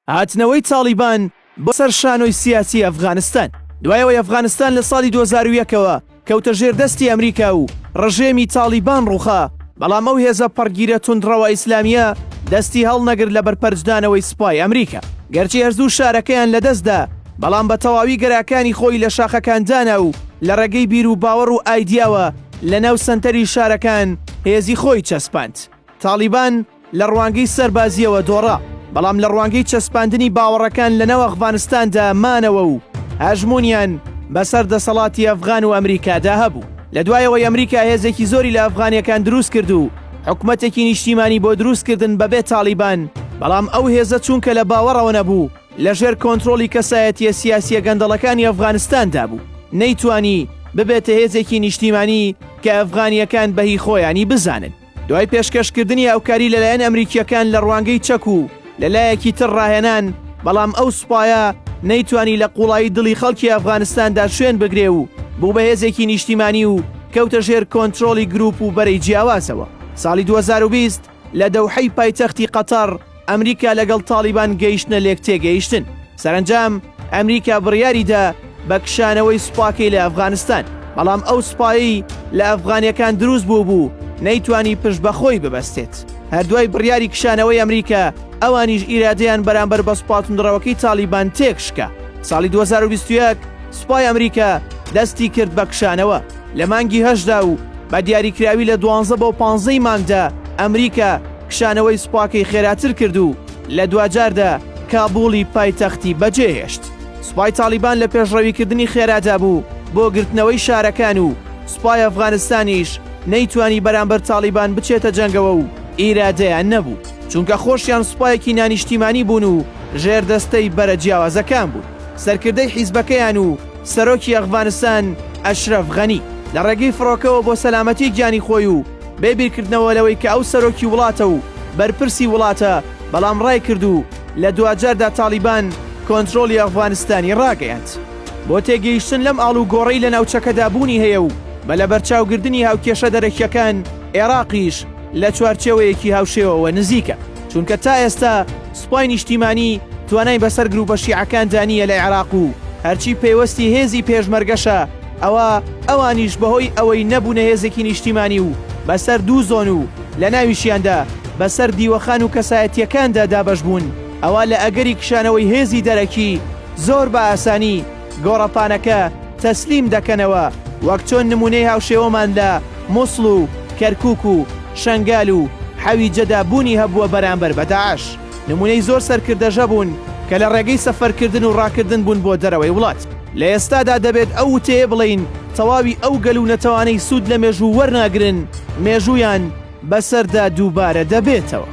هاتنەوەی تاڵیبان بۆ سەر شانۆی سیاسی ئەفغانستان. دوایەوەی ئەفغانستان لە ساڵی 2001ەوە کەوتە ژێردەستی ئەمریکا و ڕژێمی تاڵیبان ڕووخا، بەڵام ئەو هێزە پەڕگیرە توندڕەوە ئیسلامیە دەستی هەڵنەگرت لە بەرپەرجدانەوەی سوپای ئەمریکا. گەرچی هەرزوو شارەکەیان لەدەستدا، بەڵام بە تەواوی گەراکانی خۆی لە شاخەکاندانا و لە ڕێگەی بیر و باوەڕ و ئایدیاوە لە ناو سەنتەری شارەکان هێزی خۆی چەسپاند. تاڵیبان لە ڕوانگەی سەربازیەوە دۆڕا، بەڵام لە ڕوانگەی چەسپاندنی باوەڕەکان لە ناو ئەفغانستاندا مانەوە و هەژمونیان بەسەر دەسەڵاتی ئەفغان و ئەمریکادا هەبوو. لە دوایەوەی ئەمریکا هێزێکی زۆری لە ئەفغانیەکان دروست کرد و حکومەتێکی نیشتیمانی بۆ دروستکردن بەبێ تاڵیبان، بەڵام ئەو هێزە چونکە لە باوەڕەوە نەبوو لەژێر کۆنتڕۆلی کەسایەتیە سیاسیە گەندەڵەکانی ئەفغانستاندا بوو، نەیتوانی ببێتە هێزێکی نیشتیمانی کە ئەفغانیەکان بەهی خۆیانی بزانن. دوای پێشکەشکردنی ئەوکاری لەلایەن ئەمریکیەکان لە ڕوانگەی چەک و لەلایەکی تر ڕاهێنان، بەڵام ئەو سوپایە نەیتوانی لە قوڵایی دڵی خەڵکی ئەفغانستاندا شوێن بگرێ و بوو بە هێزێکی نیشتیمانی و کەوتە ژێر کۆنتڕۆلی گروپ و بەرەی جیاوازەوە. ساڵی 2020 لە دەوحەی پایتەختی قەتەر ئەمریکا لەگەڵ تاڵیبان گەیشتنە لێک تێگەیشتن. سەرنجام ئەمریکا بڕیاریدا بە کشانەوەی سوپاکەی لە ئەفغانستان، بەڵام ئەو سوپایی لە ئەفغانیەکان دروست بوو نەیتوانی پشت بەخۆی ببەستێت. هەردوای بڕیاری کشانەوەی ئەمریکا، ئەوانیش ئیرادەیان بەرامبەر بە سوپاتوندڕەوەکەی تاڵیبان تێکشکە. ساڵی 2021 سوپای ئەمریکا دەستی کرد بە کشانەوە. لە مانگی هەشدا و بە دیاریکراوی لە 12 بۆ 15 مانگدا ئەمریکا کشانەوەی سوپاکەی خێراتر کرد و لە دوجاردا کابوڵی پایتەختی بەجێهێشت. سوپای تاڵیبان لە پێشڕەویکردنی خێرادا بوو بۆ گرتنەوەی شارەکان و سوپای ئەفغانستانیش نەیتوانی بەرامبەر تاڵیبان بچێتە جەنگەوە و ئیرادەیان نەبوو، چونکە خۆشیان سوپایەکی نانیشتیمانی بوون و ژێردەستەی بەرە جیاوازەکان بوون. سەرکردەی حیزبەکەیان و سەرۆکی ئەفغانستان ئەشرەف غەنی لە ڕێگەی فڕۆکەوە بۆ سەلامەتی گیانی خۆی و بێبیرکردنەوە لەوەی کە ئەو سەرۆکی وڵاتە و بەرپرسی وڵاتە، بەڵام ڕای کرد و لە دوجاردا تاڵیبان کۆنتڕۆلی ئەفغانستانی ڕاگەیاند. بۆ تێگەیشتن لەم ئاڵ و گۆڕەی لە ناوچەکەدا بوونی هەیە و بە لە بەرچاوگرتنی هاوکێشە دەرەکیەکان، عێراقیش لە چوارچێوەیەکی هاوشێوەوە نزیکە، چونکە تا ئێستا سوپای نیشتیمانی توانای بەسەر گروپە شیعەکان دانیە لە عێراق و هەرچی پێوەستی هێزی پێشمەرگەشە ئەوانیش بەهۆی ئەوەی نەبوونە هێزێکی نیشتیمانی و بەسەر دوو زۆن و لە ناویشیاندا بەسەر دیوەخان و کەسایەتیەکاندا دابەش بوون. ئەوە لە ئەگەری کشانەوەی هێزی دەرەکی زۆر بە ئاسانی گۆڕەپانەکە تەسلیم دەکەنەوە، وەک چۆن نمونەی هاوشێوەمان لە مووسڵ و کەرکووک و شەنگال و حەوی جەدا بوونی هەبووە بەرامبەر بە داعش. نمونەی زۆر سەرکردەژە بوون کە لە ڕێگەی سەفەرکردن و ڕاکردن بوون بۆ دەرەوەی وڵات. لە ئێستادا دەبێت ئەو تێ بڵین تەواوی ئەو گەل و نەتەوانەی سوود لە مێژوو وەرناگرن، مێژوویان بەسەردا دووبارە دەبێتەوە.